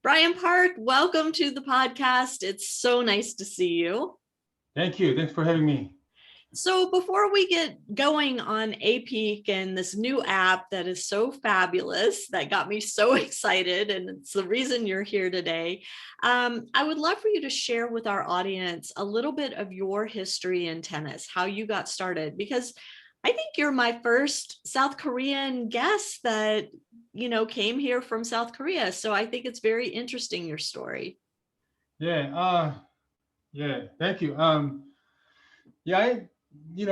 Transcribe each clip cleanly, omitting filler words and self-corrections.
Brian Park, welcome to the podcast. It's so nice to see you. Thank you. Thanks for having me. So before we get going on APEAK and this new app that is so fabulous, that got me so excited, and it's the reason you're here today, I would love for you to share with our audience a little bit of your history in tennis, how you got started, because I think you're my first South Korean guest that, came here from South Korea. So I think it's very interesting, your story. Yeah. Thank you. Yeah.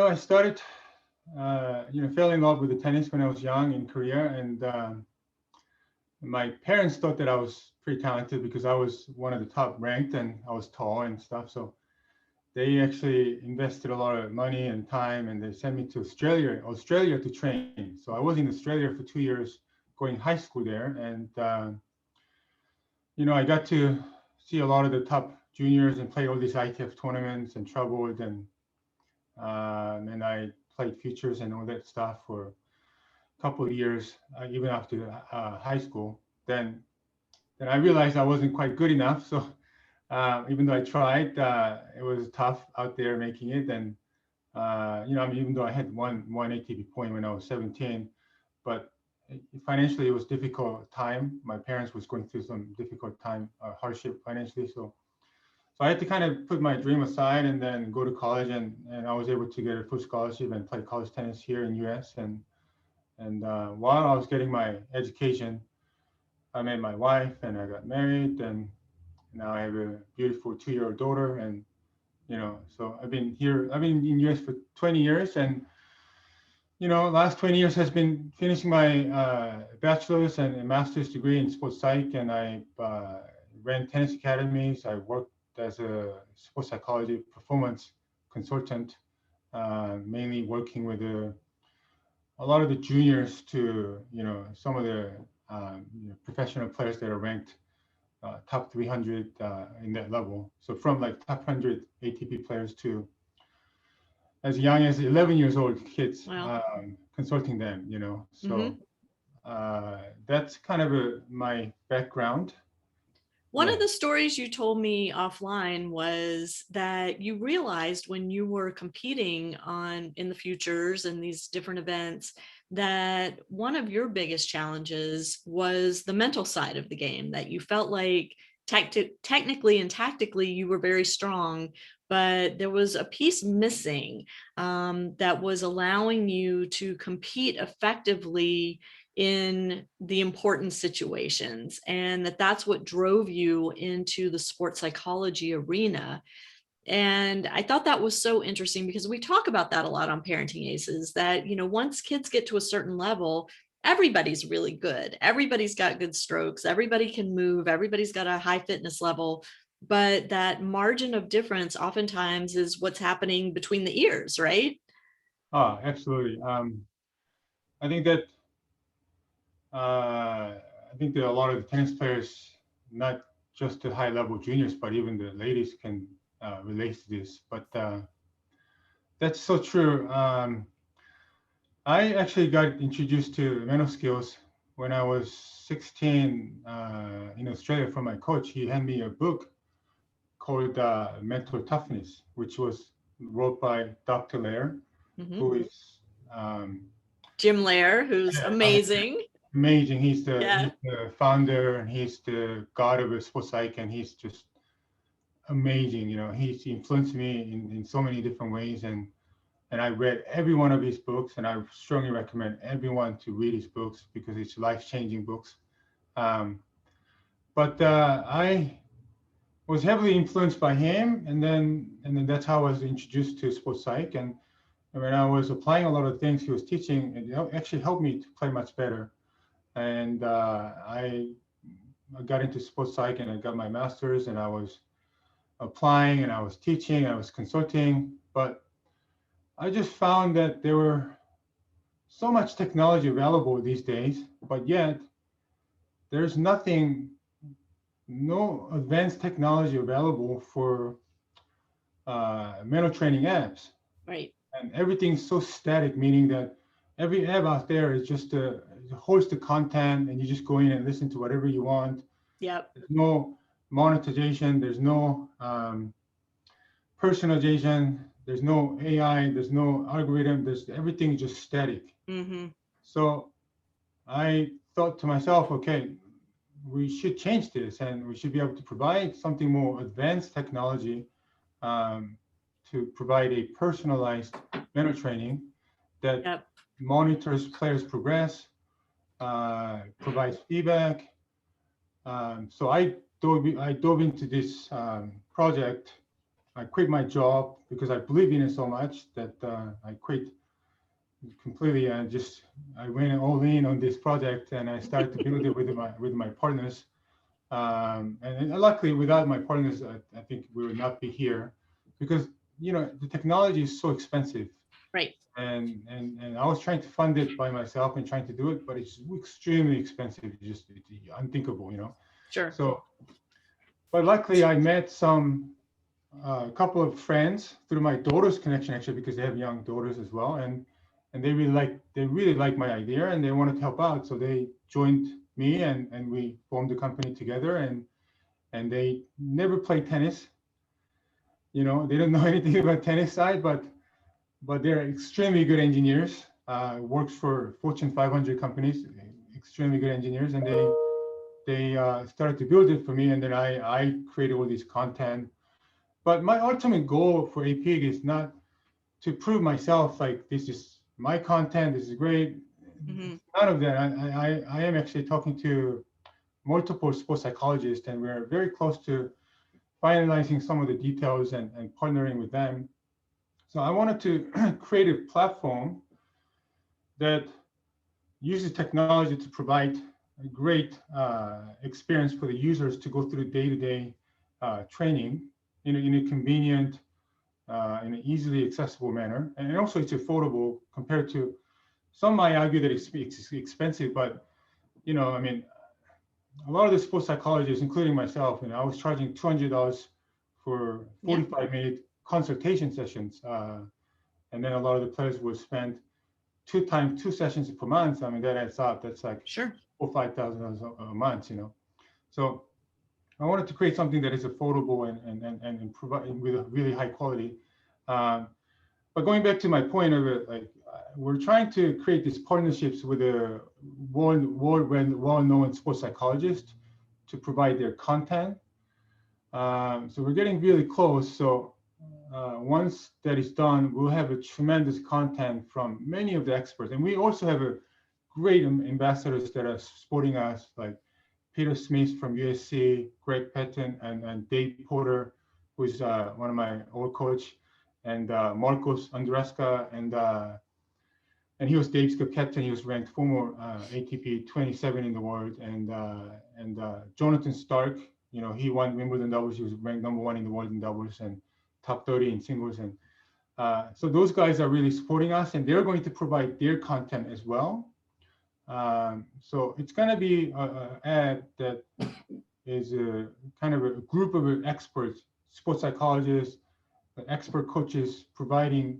I started, fell in love with the tennis when I was young in Korea, and my parents thought that I was pretty talented because I was one of the top ranked and I was tall and stuff. So they actually invested a lot of money and time, and they sent me to Australia to train. So I was in Australia for 2 years, going high school there, and I got to see a lot of the top juniors and play all these ITF tournaments and traveled, and I played futures and all that stuff for a couple of years, even after high school. Then I realized I wasn't quite good enough. So even though I tried, it was tough out there making it. And even though I had one ATP point when I was 17, but financially it was difficult time. My parents was going through some difficult time, hardship financially. So I had to kind of put my dream aside and then go to college, and I was able to get a full scholarship and play college tennis here in US. And while I was getting my education, I met my wife and I got married, and now I have a beautiful 2-year-old daughter. And so I've been in US for 20 years, and last 20 years has been finishing my bachelor's and a master's degree in sports psych, and I ran tennis academies. I worked as a sports psychology performance consultant, mainly working with a lot of the juniors to, some of the professional players that are ranked top 300 in that level. So from like top 100 ATP players to as young as 11 years old kids, Wow. consulting them, Mm-hmm. So that's kind of my background. One Yeah. of the stories you told me offline was that you realized when you were competing in the futures and these different events that one of your biggest challenges was the mental side of the game, that you felt like technically and tactically you were very strong, but there was a piece missing, that was allowing you to compete effectively in the important situations, and that's what drove you into the sports psychology arena. And I thought that was so interesting because we talk about that a lot on Parenting Aces, that once kids get to a certain level, everybody's really good, everybody's got good strokes, everybody can move, everybody's got a high fitness level, but that margin of difference oftentimes is what's happening between the ears, right? Absolutely. I think that a lot of the tennis players, not just the high level juniors, but even the ladies can relate to this. But that's so true. I actually got introduced to mental skills when I was 16 in Australia from my coach. He handed me a book called Mental Toughness, which was wrote by Dr. Lair, Mm-hmm. who is Jim Lair, who's yeah, amazing. amazing. Yeah. He's the founder and he's the god of sports psych, and he's just amazing. He's influenced me in so many different ways, and I read every one of his books, and I strongly recommend everyone to read his books because it's life-changing books. Um, but I was heavily influenced by him, and then that's how I was introduced to sports psych. And when I was applying a lot of things he was teaching, it actually helped me to play much better. And I got into sports psych, and I got my master's, and I was applying, and I was teaching, I was consulting, but I just found that there were so much technology available these days, but yet there's no advanced technology available for mental training apps. Right. And everything's so static, meaning that every app out there is just holds the content, and you just go in and listen to whatever you want. Yep. There's no monetization. There's no personalization. There's no AI. There's no algorithm. There's everything is just static. Mm-hmm. So I thought to myself, okay, we should change this, and we should be able to provide something more advanced technology um, to provide a personalized mental training that Yep. monitors players' progress, provides feedback. So I dove into this project. I quit my job because I believe in it so much that I quit completely and just I went all in on this project, and I started to build it with my partners. And luckily, without my partners, I think we would not be here, because the technology is so expensive, Right. and I was trying to fund it by myself and trying to do it, but it's extremely expensive, just it's unthinkable. Sure. So, but luckily, I met a couple of friends through my daughter's connection, actually, because they have young daughters as well, and they really like my idea, and they wanted to help out, so they joined me, and we formed the company together, and they never played tennis. They don't know anything about tennis side, but they're extremely good engineers. Works for Fortune 500 companies, extremely good engineers, and they started to build it for me, and then I created all this content. But my ultimate goal for APIG is not to prove myself like this is my content, this is great. Mm-hmm. None of that. I am actually talking to multiple sports psychologists, and we're very close to finalizing some of the details and partnering with them. So I wanted to create a platform that uses technology to provide a great experience for the users to go through day-to-day training in a convenient, in an easily accessible manner. And also it's affordable compared to, some might argue that it's expensive, but I mean, a lot of the sports psychologists, including myself, I was charging $200 for Yeah. 45-minute consultation sessions. And then a lot of the players would spend two sessions per month. I mean, that adds up. That's like Sure. $4,000-5,000 a month. So I wanted to create something that is affordable and provide with a really high quality. But going back to my point of it, like we're trying to create these partnerships with a well-known sports psychologist to provide their content. So we're getting really close. So once that is done, we'll have a tremendous content from many of the experts. And we also have a great ambassadors that are supporting us, like Peter Smith from USC, Greg Patton, and Dave Porter, who's one of my old coach, and Marcos Andreska, and he was Dave's captain. He was ranked former ATP 27 in the world, and Jonathan Stark. He won Wimbledon doubles. He was ranked number 1 in the world in doubles and top 30 in singles. And so those guys are really supporting us, and they're going to provide their content as well. So it's going to be an ad that is a kind of a group of experts, sports psychologists, expert coaches providing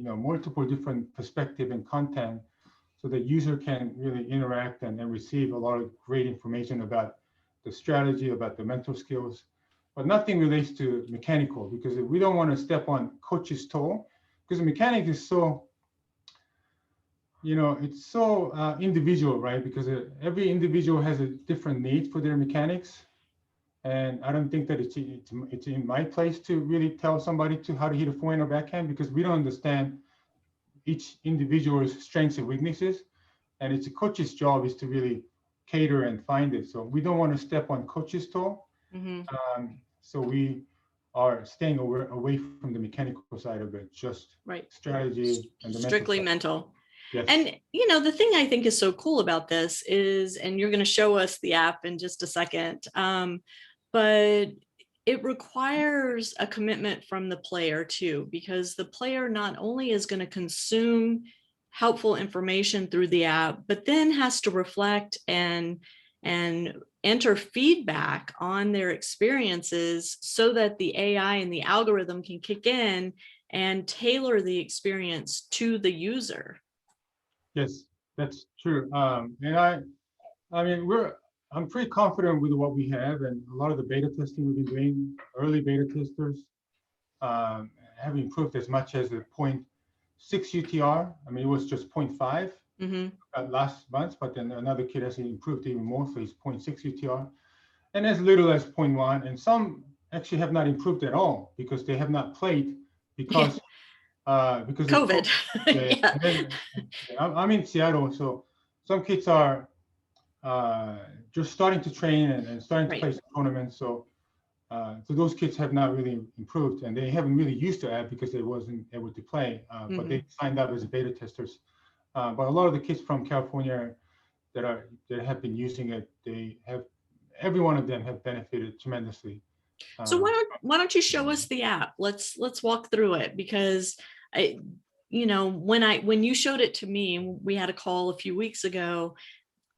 multiple different perspective and content, so the user can really interact and receive a lot of great information about the strategy, about the mental skills, but nothing relates to mechanical, because we don't want to step on coach's toe, because the mechanic is so it's so individual, right? Because every individual has a different need for their mechanics. And I don't think that it's in my place to really tell somebody how to hit a forehand or backhand, because we don't understand each individual's strengths and weaknesses. And it's a coach's job is to really cater and find it. So we don't want to step on coach's toe. Mm-hmm. So we are staying away from the mechanical side of it, just Right. Strategy and the strictly mental. Yes. And the thing I think is so cool about this is, and you're going to show us the app in just a second, but it requires a commitment from the player too, because the player not only is going to consume helpful information through the app, but then has to reflect and enter feedback on their experiences so that the AI and the algorithm can kick in and tailor the experience to the user. Yes, that's true. And I mean, I'm pretty confident with what we have, and a lot of the beta testing we've been doing, early beta testers have improved as much as a 0.6 UTR. I mean, it was just 0.5 Mm-hmm. last month, but then another kid has improved even more, so it's 0.6 UTR, and as little as 0.1, and some actually have not improved at all because they have not played Yeah. because of COVID. COVID. Yeah, Yeah. and then I'm in Seattle, so some kids are just starting to train and starting to Right. play some tournaments. So those kids have not really improved, and they haven't really used the app because they wasn't able to play. But Mm-hmm. they signed up as beta testers. But a lot of the kids from California that have been using it, they have every one of them have benefited tremendously. So Um, why don't you show us the app? Let's walk through it, because I, when you showed it to me, we had a call a few weeks ago.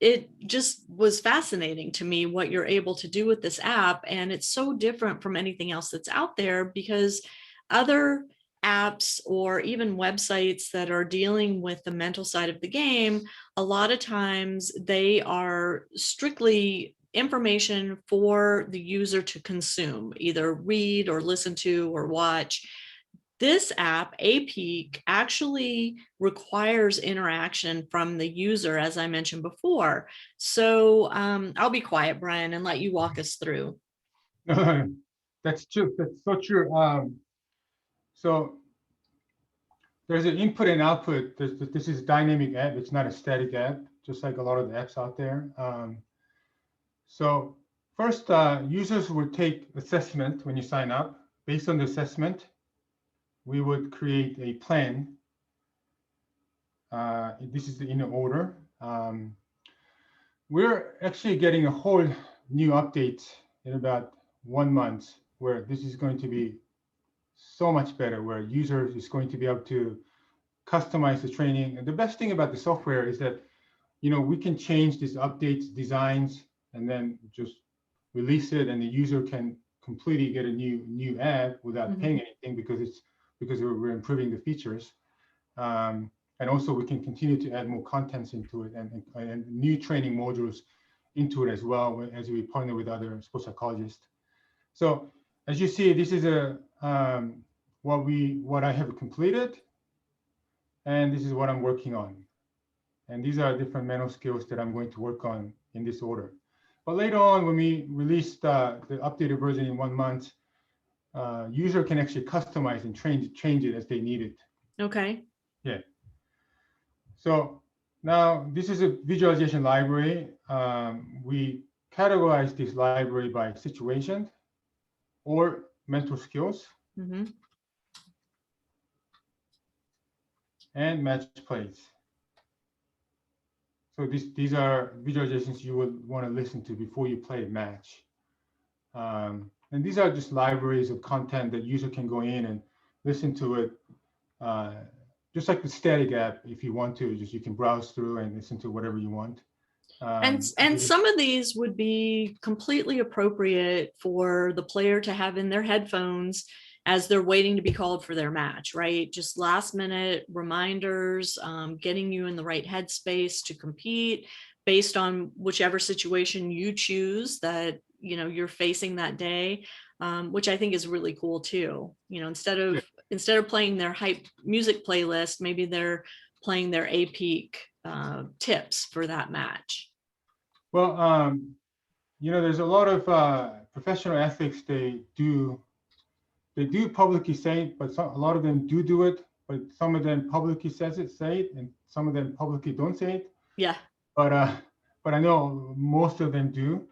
It just was fascinating to me what you're able to do with this app, and it's so different from anything else that's out there, because other apps or even websites that are dealing with the mental side of the game, a lot of times they are strictly information for the user to consume, either read or listen to or watch. This app, APEAK, actually requires interaction from the user, as I mentioned before. So I'll be quiet, Brian, and let you walk us through. that's true. That's so true. So there's an input and output. This is a dynamic app. It's not a static app, just like a lot of the apps out there. So first, users would take assessment when you sign up. Based on the assessment, we would create a plan. This is in order. We're actually getting a whole new update in about 1 month, where this is going to be so much better, where users is going to be able to customize the training. And the best thing about the software is that we can change these updates, designs, and then just release it, and the user can completely get a new app without Mhm. paying anything because we're improving the features. And also we can continue to add more contents into it and new training modules into it as well as we partner with other sports psychologists. So as you see, this is what I have completed, and this is what I'm working on. And these are different mental skills that I'm going to work on in this order. But later on, when we release the updated version in 1 month, user can actually customize and change it as they need it. Okay. Yeah. So now this is a visualization library. We categorize this library by situation or mental skills Mm-hmm. and match plays. So these are visualizations you would want to listen to before you play a match. And these are just libraries of content that user can go in and listen to it, uh, just like the static app. If you want to, just you can browse through and listen to whatever you want. And some of these would be completely appropriate for the player to have in their headphones as they're waiting to be called for their match, right? Just last minute reminders, getting you in the right headspace to compete based on whichever situation you choose that you're facing that day, which I think is really cool too. Instead of playing their hype music playlist, maybe they're playing their APEAK tips for that match. Well, there's a lot of professional athletes. They do publicly say it, but a lot of them do it. But some of them publicly say it, and some of them publicly don't say it. Yeah. But I know most of them do.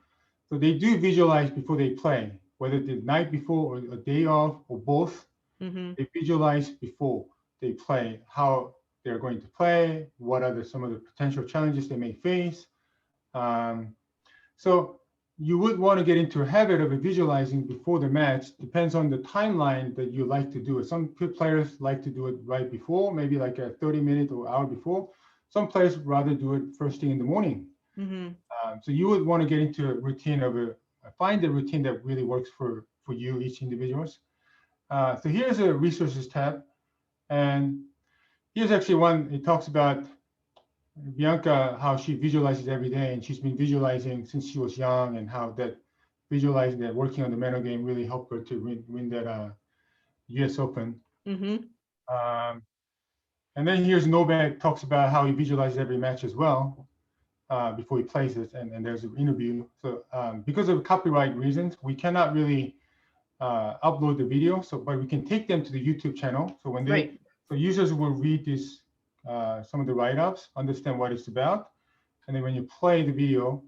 So they do visualize before they play, whether the night before or a day off or both. Mm-hmm. They visualize before they play how they're going to play, what are some of the potential challenges they may face. Um, so you would want to get into a habit of visualizing before the match. Depends on the timeline that you like to do it. Some players like to do it right before, maybe like a 30-minute or hour before. Some players rather do it first thing in the morning. Mm-hmm. So you would want to get into a routine find the routine that really works for you, each individuals. So here's a resources tab, and here's actually one. It talks about Bianca, how she visualizes every day, and she's been visualizing since she was young, and how that visualizing that working on the mental game really helped her to win that U.S. Open. Mm-hmm. Um, and then here's Novak talks about how he visualizes every match as well before he plays it, and there's an interview. So because of copyright reasons, we cannot really upload the video. So, but we can take them to the YouTube channel. So when Right. so users will read this, some of the write-ups, understand what it's about, and then when you play the video,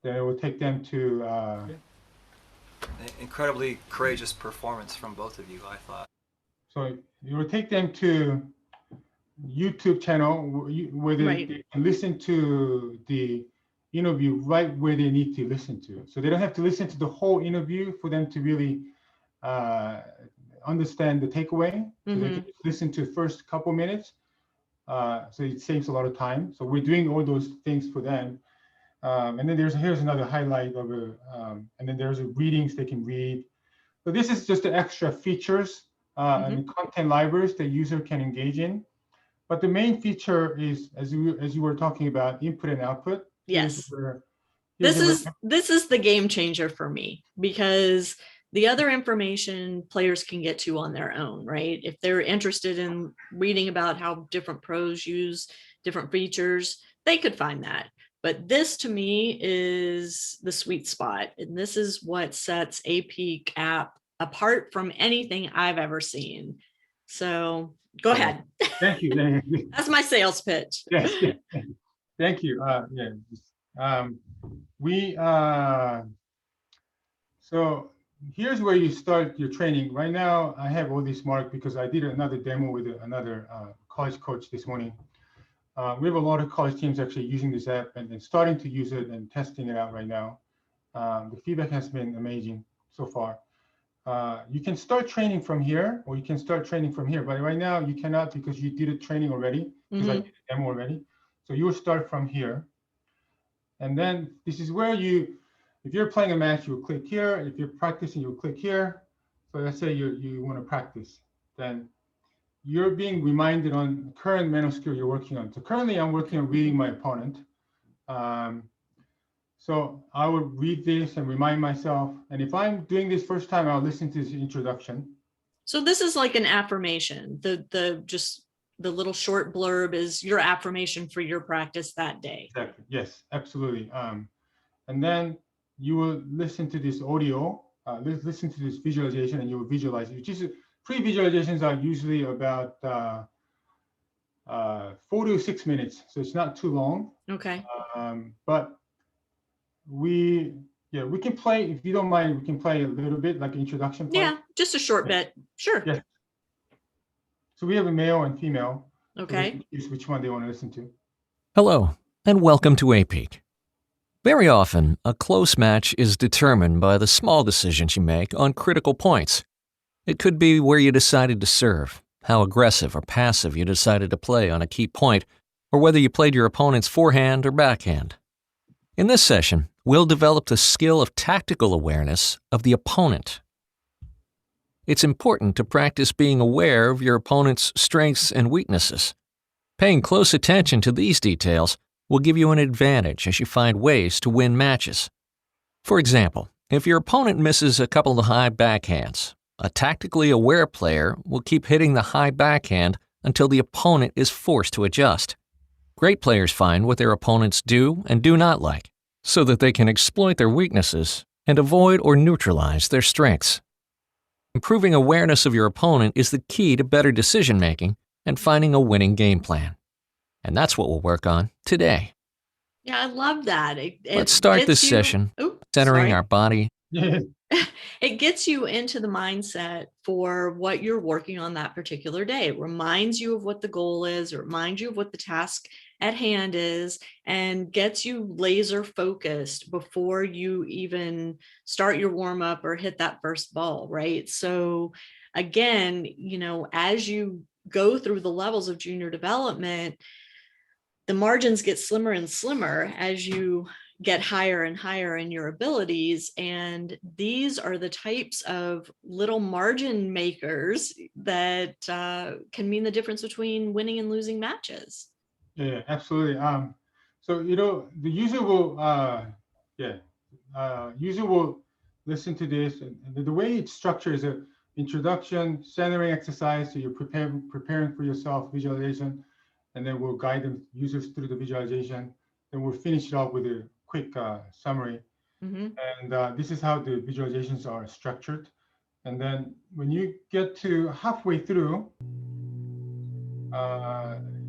then it will take them to. Incredibly courageous performance from both of you, I thought. So you will take them to YouTube channel where Right. they can listen to the interview right where they need to listen to. So they don't have to listen to the whole interview for them to really understand the takeaway. So they can listen to the first couple minutes. So it saves a lot of time. So we're doing all those things for them. And then here's another highlight of and then there's readings they can read. So this is just the extra features and the content libraries the user can engage in. But the main feature is, as you were talking about, input and output. Yes. This is the game changer for me, because the other information players can get to on their own, right? If they're interested in reading about how different pros use different features, they could find that. But this to me is the sweet spot. And this is what sets APEAK app apart from anything I've ever seen. So go ahead. Thank you. That's my sales pitch. Yes. Thank you. So here's where you start your training. Right now, I have all this marked because I did another demo with another college coach this morning. We have a lot of college teams actually using this app and starting to use it and testing it out right now. The feedback has been amazing so far. You can start training from here, or you can start training from here, but right now you cannot because you did a training already, because I did a demo already. So you will start from here. And then this is where if you're playing a match, you'll click here. If you're practicing, you'll click here. So let's say you want to practice, then you're being reminded on current mental skill you're working on. So currently I'm working on reading my opponent. So I will read this and remind myself. And if I'm doing this first time, I'll listen to this introduction. So this is like an affirmation. The little short blurb is your affirmation for your practice that day. Exactly. Yes, absolutely. And then you will listen to this audio, listen to this visualization, and you will visualize it. Which is pre-visualizations are usually about 4 to 6 minutes, so it's not too long. Okay. But we can play, if you don't mind, we can play a little bit like an introduction part. Yeah, just a short bit. Sure. Yes. So we have a male and female. Okay. So choose which one they want to listen to. Hello, and welcome to APEAK. Very often, a close match is determined by the small decisions you make on critical points. It could be where you decided to serve, how aggressive or passive you decided to play on a key point, or whether you played your opponent's forehand or backhand. In this session, we'll develop the skill of tactical awareness of the opponent. It's important to practice being aware of your opponent's strengths and weaknesses. Paying close attention to these details will give you an advantage as you find ways to win matches. For example, if your opponent misses a couple of high backhands, a tactically aware player will keep hitting the high backhand until the opponent is forced to adjust. Great players find what their opponents do and do not like, so that they can exploit their weaknesses and avoid or neutralize their strengths. Improving awareness of your opponent is the key to better decision-making and finding a winning game plan. And that's what we'll work on today. Yeah, I love that. Let's start this session centering our body. It gets you into the mindset for what you're working on that particular day. It reminds you of what the goal is, it reminds you of what the task at hand is, and gets you laser focused before you even start your warm up or hit that first ball, right? So again, as you go through the levels of junior development, the margins get slimmer and slimmer as you get higher and higher in your abilities. And these are the types of little margin makers that can mean the difference between winning and losing matches. Yeah, absolutely. So the user will, user will listen to this, and the way it's structured is a introduction, centering exercise. So you're preparing for yourself, visualization, and then we'll guide them users through the visualization. Then we'll finish it off with a quick summary. Mm-hmm. And this is how the visualizations are structured. And then when you get to halfway through,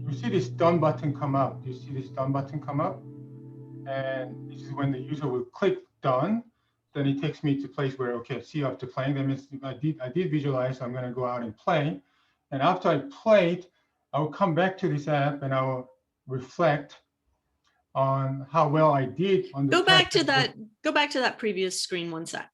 you see this done button come up. You see this done button come up, and this is when the user will click done. Then it takes me to place where, okay, see after playing. That means I did visualize. So I'm going to go out and play, and after I played, I will come back to this app and I will reflect on how well I did on the Go back task. to that previous screen 1 sec,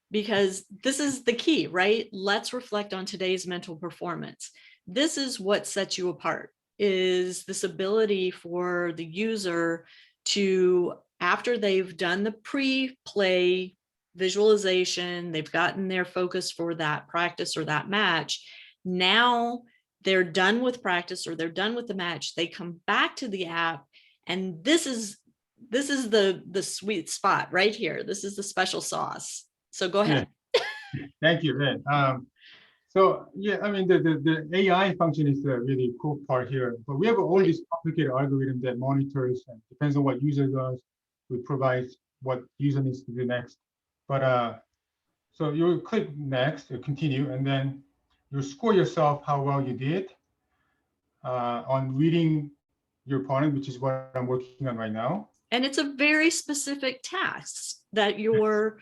because this is the key, right? Let's reflect on today's mental performance. This is what sets you apart, is this ability for the user to, after they've done the pre-play visualization, they've gotten their focus for that practice or that match, now they're done with practice or they're done with the match, they come back to the app, and this is the sweet spot right here. This is the special sauce. So go ahead. Yeah. Thank you, Red. So yeah, I mean the AI function is the really cool part here. But we have all these complicated algorithm that monitors and depends on what user does. We provide what user needs to do next. But so you click next or continue, and then you score yourself how well you did on reading your opponent, which is what I'm working on right now. And it's a very specific task that you're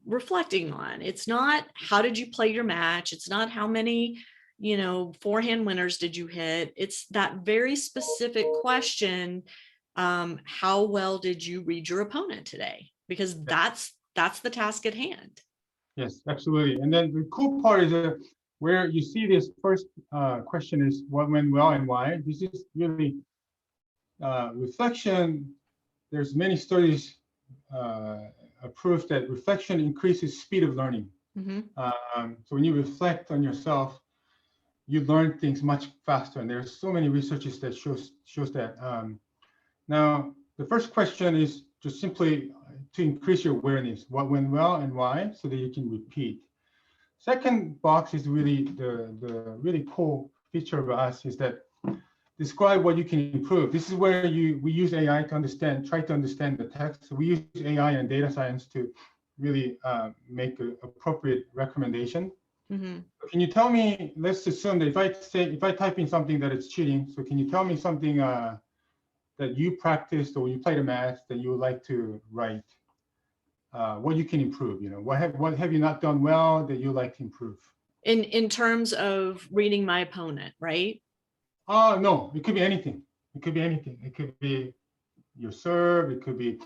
reflecting on. It's not how did you play your match? It's not how many, forehand winners did you hit? It's that very specific question. How well did you read your opponent today? Because that's the task at hand. Yes, absolutely. And then the cool part is where you see this first question is what went well and why. This is really reflection. There's many studies proof that reflection increases speed of learning. Mm-hmm. So when you reflect on yourself, you learn things much faster. And there's so many researches that shows that. Now, the first question is just simply to increase your awareness, what went well and why, so that you can repeat. Second box is really the really cool feature of us is that describe what you can improve. This is where we use AI to try to understand the text. So we use AI and data science to really make an appropriate recommendation. Mm-hmm. Can you tell me, let's assume that if I type in something that it's cheating, so can you tell me something that you practiced or when you played a match that you would like to write? What you can improve, what have you not done well that you like to improve? In terms of reading my opponent, right? No, it could be anything. It could be anything. It could be your serve. It could be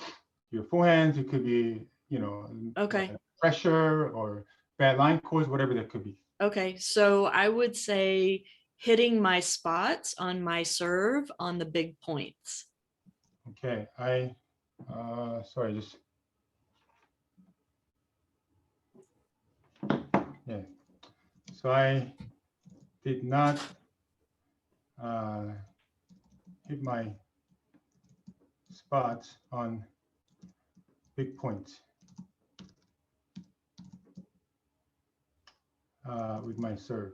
your forehands. It could be, okay, pressure or bad line calls, whatever that could be. Okay, so I would say hitting my spots on my serve on the big points. Okay, sorry, just. Yeah, so I did not hit my spots on big points with my serve.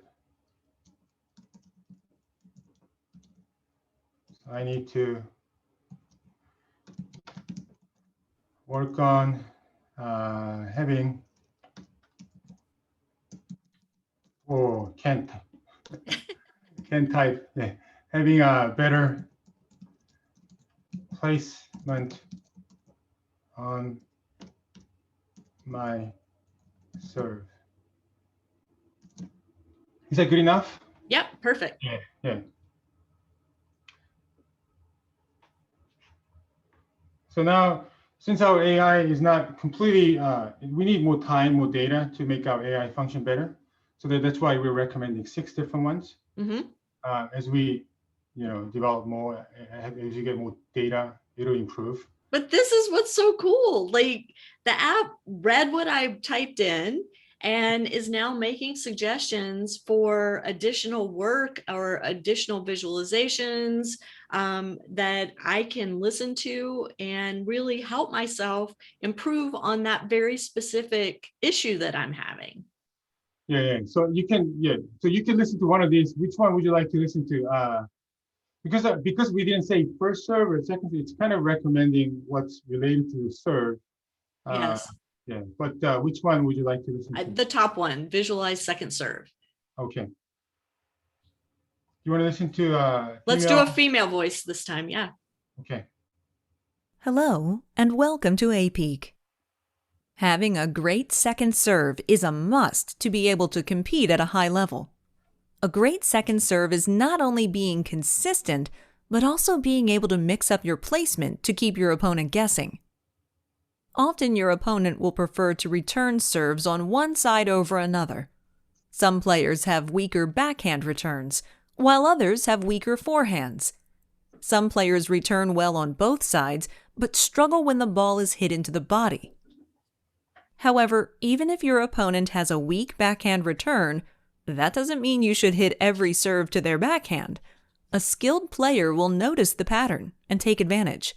So I need to work on having, can't type, yeah, having a better placement on my serve. Is that good enough? Yep, perfect. Yeah. So now, since our AI is not completely, we need more time, more data to make our AI function better. So that's why we're recommending 6 different ones. Mm-hmm. As we, develop more, as you get more data, it'll improve. But this is what's so cool. Like the app read what I typed in and is now making suggestions for additional work or additional visualizations that I can listen to and really help myself improve on that very specific issue that I'm having. Yeah. So you can, So you can listen to one of these. Which one would you like to listen to? Because we didn't say first serve or second, it's kind of recommending what's related to the serve. Yes. Yeah. But which one would you like to listen to? The top one, visualize second serve. Okay. You want to listen to Let's do a female voice this time. Yeah. Okay. Hello, and welcome to APEAK. Having a great second serve is a must to be able to compete at a high level. A great second serve is not only being consistent, but also being able to mix up your placement to keep your opponent guessing. Often your opponent will prefer to return serves on one side over another. Some players have weaker backhand returns, while others have weaker forehands. Some players return well on both sides, but struggle when the ball is hit into the body. However, even if your opponent has a weak backhand return, that doesn't mean you should hit every serve to their backhand. A skilled player will notice the pattern and take advantage.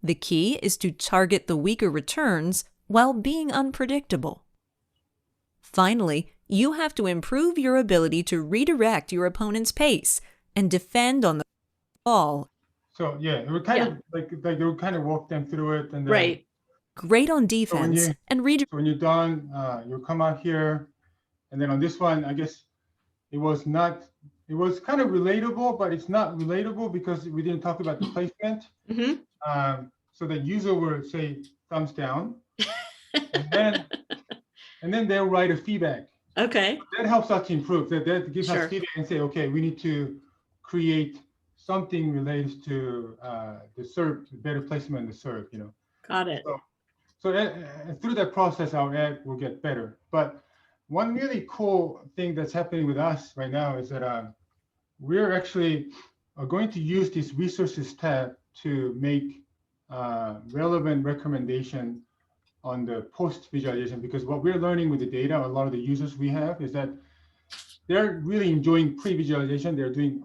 The key is to target the weaker returns while being unpredictable. Finally, you have to improve your ability to redirect your opponent's pace and defend on the ball. So yeah, we're kind of like you kind of walk them through it, and then, Right. Great on defense and redirect. So when you're done, you'll come out here, and then on this one, I guess it was kind of relatable, but it's not relatable because we didn't talk about the placement. Mm-hmm. So the user will say thumbs down, and then they'll write a feedback. Okay. That helps us to improve. That gives Sure. us feedback and say, okay, we need to create something related to the serve, better placement in the serve. Got it. So through that process, our ad will get better. But one really cool thing that's happening with us right now is that we're actually going to use this resources tab to make relevant recommendation on the post visualization, because what we're learning with the data, a lot of the users we have, is that they're really enjoying pre-visualization. They're doing,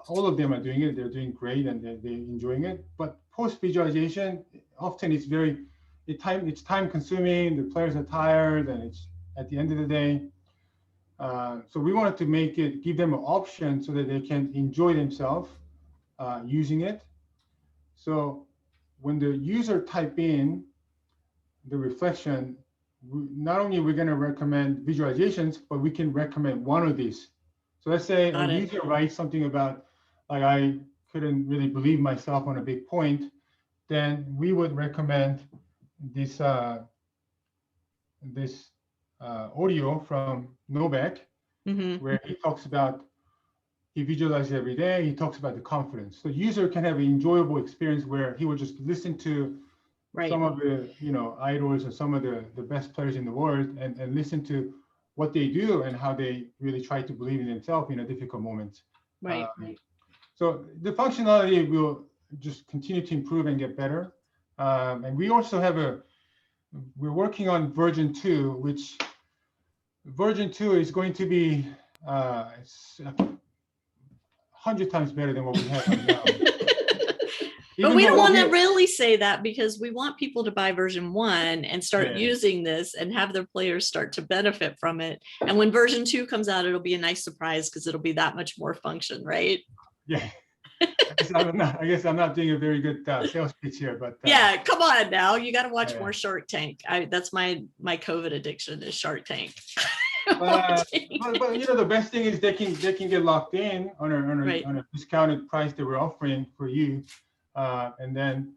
all of them are doing it. They're doing great and they're enjoying it. But post visualization, often it's time consuming. The players are tired, and it's at the end of the day. So we wanted to give them an option so that they can enjoy themselves using it. So when the user type in the reflection, not only we're going to recommend visualizations, but we can recommend one of these. So let's say a user writes something about, like, I couldn't really believe myself on a big point, then we would recommend this audio from Novak, where he talks about, he visualizes every day. He talks about the confidence. So the user can have an enjoyable experience where he will just listen to some of the idols or some of the best players in the world, and listen to what they do and how they really try to believe in themselves in a difficult moment. Right. So the functionality will just continue to improve and get better. And we also have we're working on version 2, which version 2 is going to be 100 times better than what we have right now. But we don't want to really say that, because we want people to buy version 1 and start using this and have their players start to benefit from it. And when version 2 comes out, it'll be a nice surprise because it'll be that much more function, right? Yeah. I guess I'm not doing a very good sales pitch here, but yeah, come on now. You got to watch more Shark Tank. That's my COVID addiction is Shark Tank. But the best thing is they can get locked in on a discounted price that we're offering for you. And then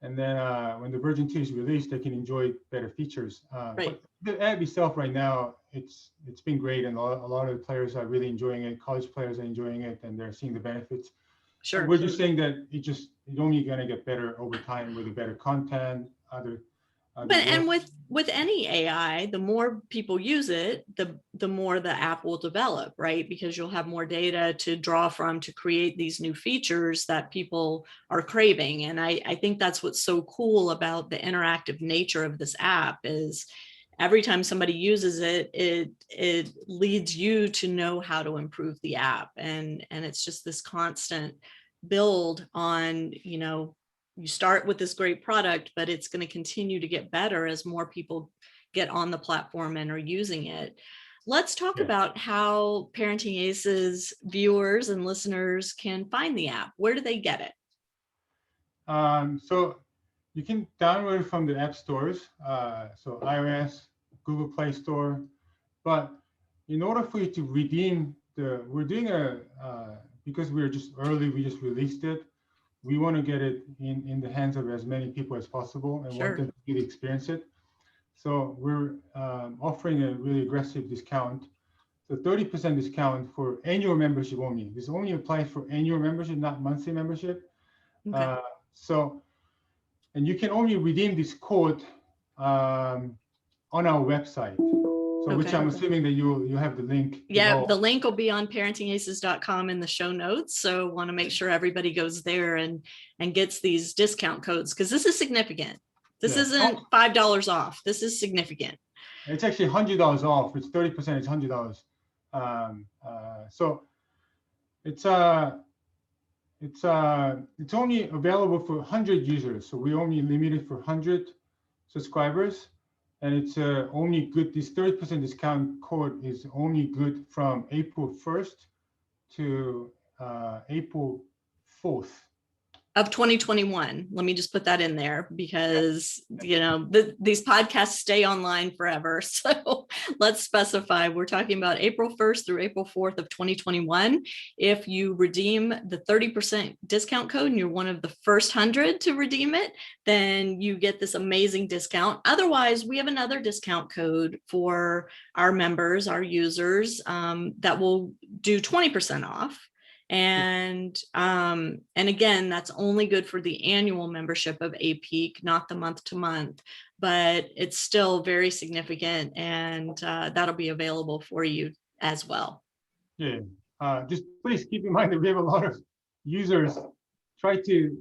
when the version 2 is released, they can enjoy better features. But the app itself right now, it's been great, and a lot of the players are really enjoying it. College players are enjoying it, and they're seeing the benefits. Sure. We're just saying that it's only going to get better over time with the better content, and with any AI, the more people use it, the more the app will develop, right? Because you'll have more data to draw from to create these new features that people are craving. And I think that's what's so cool about the interactive nature of this app is every time somebody uses it, it leads you to know how to improve the app. And it's just this constant build on, you start with this great product, but it's going to continue to get better as more people get on the platform and are using it. Let's talk about how Parenting Aces viewers and listeners can find the app. Where do they get it? So you can download it from the app stores, so iOS, Google Play Store. But in order for you to redeem we're doing because we're just early, we just released it. We want to get it in the hands of as many people as possible and want them to really experience it. So we're offering a really aggressive discount. So 30% discount for annual membership only. This only applies for annual membership, not monthly membership. Okay. And you can only redeem this code on our website. So which I'm assuming that you have the link. Yeah, the link will be on ParentingAces.com in the show notes. So want to make sure everybody goes there and gets these discount codes, because this is significant. This isn't $5 off. This is significant. It's actually $100 off. It's 30%. It's $100. So it's only available for 100 users. So we only limited for 100 subscribers. And it's only good, this 30% discount code is only good from April 1st to April 4th. Of 2021. Let me just put that in there because, these podcasts stay online forever. So let's specify, we're talking about April 1st through April 4th of 2021. If you redeem the 30% discount code and you're one of the first 100 to redeem it, then you get this amazing discount. Otherwise, we have another discount code for our members, our users, that will do 20% off. And again, that's only good for the annual membership of APEAK, not the month to month, but it's still very significant, and that'll be available for you as well. Yeah, just please keep in mind that we have a lot of users try to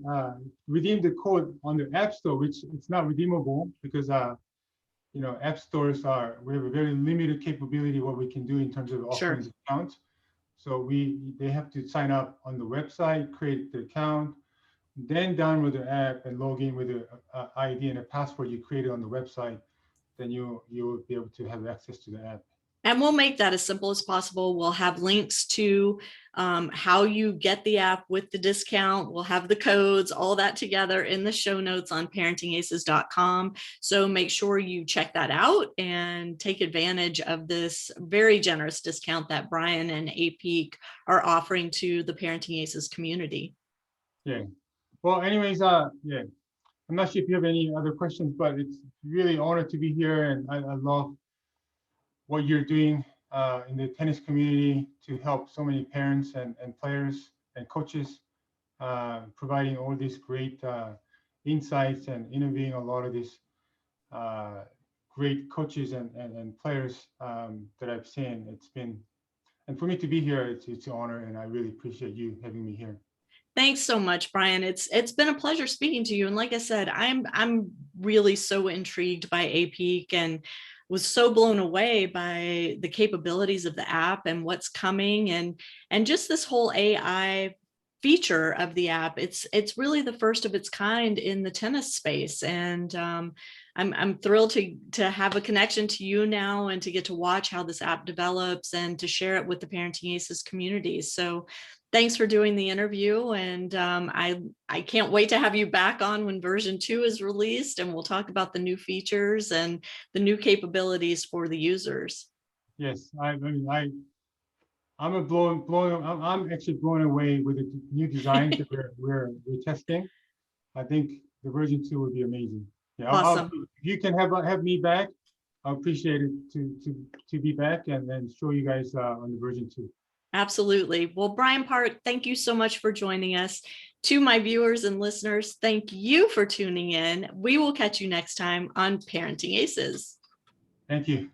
redeem the code on the App Store, which it's not redeemable because app stores we have a very limited capability what we can do in terms of offering discounts. So they have to sign up on the website, create the account, then download the app and log in with the ID and a password you created on the website. Then you will be able to have access to the app. And we'll make that as simple as possible. We'll have links to how you get the app with the discount. We'll have the codes, all that together in the show notes on ParentingAces.com. So make sure you check that out and take advantage of this very generous discount that Brian and APEAK are offering to the Parenting Aces community. Yeah. Well, anyways, I'm not sure if you have any other questions, but it's really an honor to be here, and I love what you're doing in the tennis community to help so many parents and players and coaches, providing all these great insights and interviewing a lot of these great coaches and players that I've seen. And for me to be here, it's an honor, and I really appreciate you having me here. Thanks so much, Brian. It's been a pleasure speaking to you. And like I said, I'm really so intrigued by APEAK and was so blown away by the capabilities of the app and what's coming, and just this whole AI feature of the app. It's really the first of its kind in the tennis space, and I'm thrilled to have a connection to you now and to get to watch how this app develops and to share it with the Parenting Aces community. So thanks for doing the interview, and I can't wait to have you back on when version 2 is released, and we'll talk about the new features and the new capabilities for the users. Yes, I'm actually blown away with the new designs that we're testing. I think the version 2 would be amazing. Yeah, awesome. If you can have me back, I appreciate it to be back and then show you guys on the version 2. Absolutely. Well, Brian Park, thank you so much for joining us. To my viewers and listeners, thank you for tuning in. We will catch you next time on Parenting Aces. Thank you.